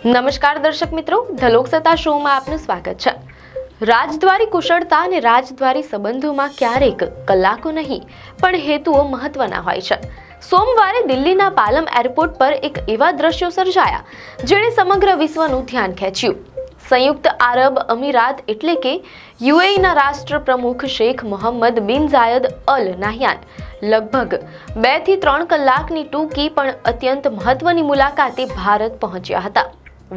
નમસ્કાર દર્શક મિત્રો, ધ લોકસત્તા શોમાં આપનું સ્વાગત છે। રાજદ્વારી કુશળતા અને રાજદ્વારી સંબંધોમાં ક્યારેક કલાકો નહીં પણ હેતુઓ મહત્વના હોય છે। સોમવારે દિલ્હીના પાલમ એરપોર્ટ પર એક એવા દ્રશ્યો સર્જાયા જેણે સમગ્ર વિશ્વનું ધ્યાન ખેંચ્યું। સંયુક્ત આરબ અમીરાત એટલે કે યુએઈના રાષ્ટ્રપ્રમુખ શેખ મોહમ્મદ બિન ઝાયદ અલ નાહયાન લગભગ 2 થી 3 કલાકની ટૂંકી પણ અત્યંત મહત્વની મુલાકાતે ભારત પહોંચ્યા હતા।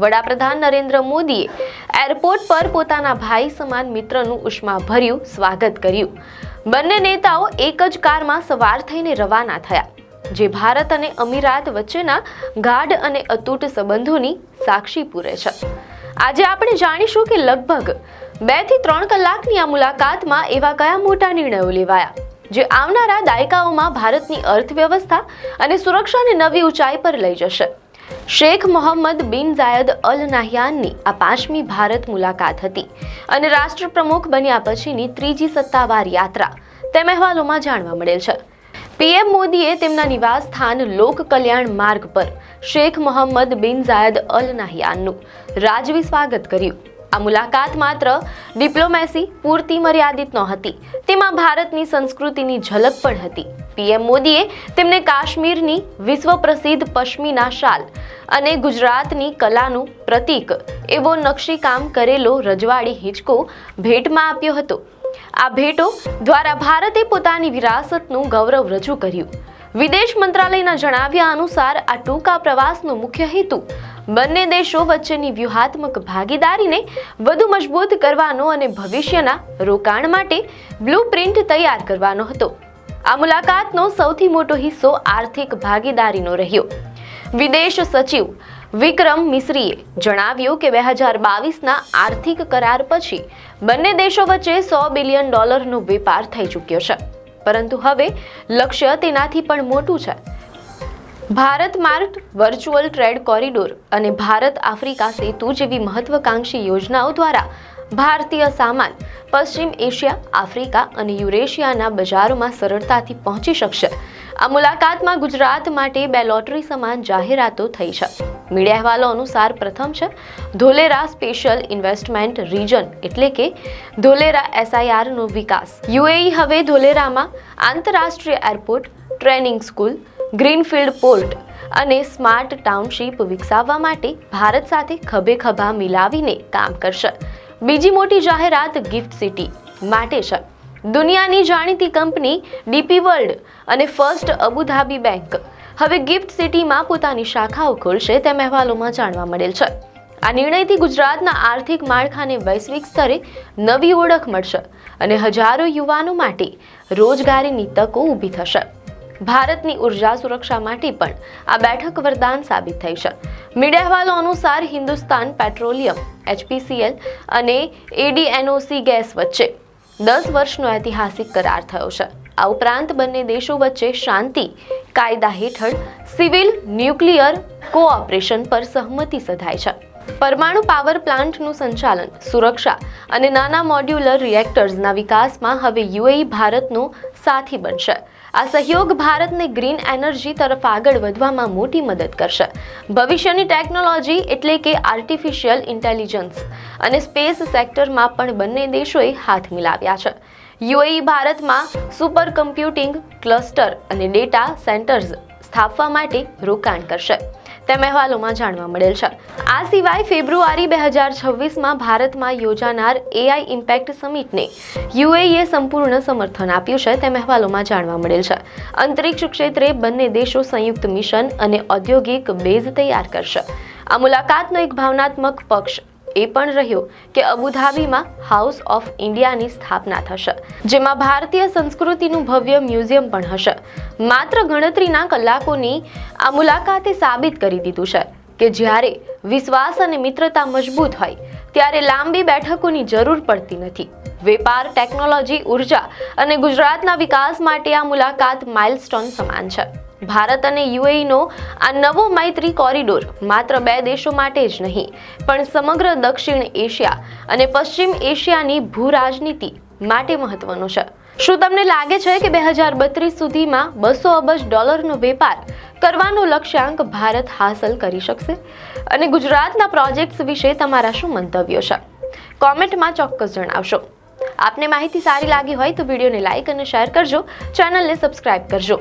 વડાપ્રધાન નરેન્દ્ર મોદીએ એરપોર્ટ પર પોતાના ભાઈ સમાન મિત્રનું ઉષ્માભર્યું સ્વાગત કર્યું। બંને નેતાઓ એક જ કારમાં સવાર થઈને રવાના થયા, જે ભારત અને અમીરાત વચ્ચેના ગાઢ અને અતૂટ સંબંધોની સાક્ષી પૂરે છે। આજે આપણે જાણીશું કે લગભગ 2 થી 3 કલાકની આ મુલાકાતમાં એવા કયા મોટા નિર્ણયો લેવાયા જે આવનારા દાયકાઓમાં ભારતની અર્થવ્યવસ્થા અને સુરક્ષાને નવી ઊંચાઈ પર લઈ જશે। શેખ મોહમ્મદ બિન ઝાયદ અલ નાહયાનની આ 5મી ભારત મુલાકાત હતી અને રાષ્ટ્રપ્રમુખ બન્યા પછીની 3જી સત્તાવાર યાત્રા, તેમ અહેવાલોમાં જાણવા મળેલ છે। પીએમ મોદીએ તેમના નિવાસ સ્થાન લોક કલ્યાણ માર્ગ પર શેખ મોહમ્મદ બિન ઝાયદ અલ નાહયાનનું રાજવી સ્વાગત કર્યું। આ મુલાકાત માત્ર ડિપ્લોમેસી પૂરતી મર્યાદિત નહોતી, તેમાં ભારતની સંસ્કૃતિની ઝલક પણ હતી। પીએમ મોદીએ તેમને કાશ્મીરની વિશ્વ પ્રસિદ્ધ પશ્મિના શાલ અને ગુજરાતની કલાનું પ્રતીક એવો નકશીકામ કરેલો રજવાડી હિંચકો ભેટમાં આપ્યો હતો। આ ભેટો દ્વારા ભારતે પોતાની વિરાસતનું ગૌરવ રજૂ કર્યું। વિદેશ મંત્રાલયના જણાવ્યા અનુસાર આ ટૂંકા પ્રવાસનો મુખ્ય હેતુ બંને દેશો વચ્ચેની વ્યૂહાત્મક ભાગીદારીને વધુ મજબૂત કરવાનો અને ભવિષ્યના રોકાણ માટે બ્લુપ્રિન્ટ તૈયાર કરવાનો હતો। આ મુલાકાતનો સૌથી મોટો હિસ્સો આર્થિક ભાગીદારીનો રહ્યો। વિદેશ સચિવ વિક્રમ મિશ્રીએ જણાવ્યું કે 2022ના આર્થિક કરાર પછી બંને દેશો વચ્ચે $100 બિલિયન વેપાર થઈ ચૂક્યો છે, પરંતુ હવે લક્ષ્ય તેનાથી પણ મોટું છે। Bharat Mart, virtual trade corridor અને ભારત આફ્રિકા સેતુ જેવી મહત્વકાંક્ષી યોજનાઓ દ્વારા ભારતીય સામાન પશ્ચિમ એશિયા, આફ્રિકા અને યુરેશિયાના બજારોમાં સરળતાથી પહોંચી શકશે। આ મુલાકાતમાં ગુજરાત માટે 2 લોટરી સમાન જાહેરાતો થઈ છે। મીડિયા અહેવાલો અનુસાર પ્રથમ છે ધોલેરા સ્પેશિયલ ઇન્વેસ્ટમેન્ટ રીજન એટલે કે ધોલેરા SIRનો વિકાસ। યુએઈ હવે ધોલેરામાં આંતરરાષ્ટ્રીય airport, training school, greenfield port અને સ્માર્ટ ટાઉનશીપ વિકસાવવા માટે ભારત સાથે ખભે ખભા મિલાવીને કામ કરશે। બીજી મોટી જાહેરાત ગિફ્ટ સિટી માટે છે। દુનિયાની જાણીતી કંપની ડીપી વર્લ્ડ અને ફર્સ્ટ અબુધાબી બેંક હવે ગિફ્ટ સિટીમાં પોતાની શાખાઓ ખોલશે, તેમ અહેવાલોમાં જાણવા મળેલ છે। આ નિર્ણયથી ગુજરાતના આર્થિક માળખાને વૈશ્વિક સ્તરે નવી ઓળખ મળશે અને હજારો યુવાનો માટે રોજગારીની તકો ઊભી થશે। ભારતની ઉર્જા સુરક્ષા માટે પણ આ બેઠક વરદાન સાબિત થઈ છે। મીડિયા અહેવાલો અનુસાર હિન્દુસ્તાન પેટ્રોલિયમ HPCL અને ADNOC ગેસ વચ્ચે 10 વર્ષનો ઐતિહાસિક કરાર થયો છે। આ ઉપરાંત બંને દેશો વચ્ચે શાંતિ કાયદા હેઠળ સિવિલ ન્યુક્લિયર કોઓપરેશન પર સહમતિ સધાઈ છે। પરમાણુ પાવર પ્લાન્ટનું સંચાલન, સુરક્ષા અને નાના મોડ્યુલર રિએક્ટર્સના વિકાસમાં હવે યુએઈ ભારતનો સાથી બનશે। આ સહયોગ ભારતને ગ્રીન એનર્જી તરફ આગળ વધવામાં મોટી મદદ કરશે। ભવિષ્યની ટેકનોલોજી એટલે કે આર્ટિફિશિયલ ઇન્ટેલિજન્સ અને સ્પેસ સેક્ટરમાં પણ બંને દેશોએ હાથ મિલાવ્યા છે। યુએઈ ભારતમાં સુપર કમ્પ્યુટિંગ ક્લસ્ટર અને ડેટા સેન્ટર્સ સ્થાપવા માટે રોકાણ કરશે, તેમ અહેવાલોમાં જાણવા મળેલ છે। આ સિવાય ફેબ્રુઆરી 2026માં ભારતમાં યોજાનાર AI ઇમ્પેક્ટ સમિટને યુએઈએ સંપૂર્ણ સમર્થન આપ્યું છે, તેમ અહેવાલોમાં જાણવા મળેલ છે। અંતરિક્ષ ક્ષેત્રે બંને દેશો સંયુક્ત મિશન અને ઔદ્યોગિક બેઝ તૈયાર કરશે। આ મુલાકાતનો એક ભાવનાત્મક પક્ષ એ પણ રહ્યો કે અબુધાબીમાં હાઉસ ઓફ ઇન્ડિયાની સ્થાપના થશે, જેમાં ભારતીય સંસ્કૃતિનું ભવ્ય મ્યુઝિયમ પણ હશે। માત્ર ગણતરીના કલાકોની આ મુલાકાતે સાબિત કરી દીધું છે કે જ્યારે વિશ્વાસ અને મિત્રતા મજબૂત હોય ત્યારે લાંબી બેઠકોની જરૂર પડતી નથી। વેપાર, ટેકનોલોજી, ઉર્જા અને ગુજરાતના વિકાસ માટે આ મુલાકાત માઇલસ્ટોન સમાન છે। ભારત અને યુએઈનો આ નવો મૈત્રી કોરિડોર માત્ર 2 દેશો માટે જ નહીં પણ સમગ્ર દક્ષિણ એશિયા અને પશ્ચિમ એશિયાની ભૂ રાજનીતિ માટે મહત્વનો છે। શું તમને લાગે છે કે 2032 સુધીમાં $200 અબજનો વેપાર કરવાનો લક્ષ્યાંક ભારત હાંસલ કરી શકશે? અને ગુજરાતના પ્રોજેક્ટ્સ વિશે તમારા શું મંતવ્યો છે? કોમેન્ટમાં ચોક્કસ જણાવશો. આપને માહિતી સારી લાગી હોય તો વિડીયોને લાઈક અને શેર કરજો, ચેનલને સબસ્ક્રાઇબ કરજો.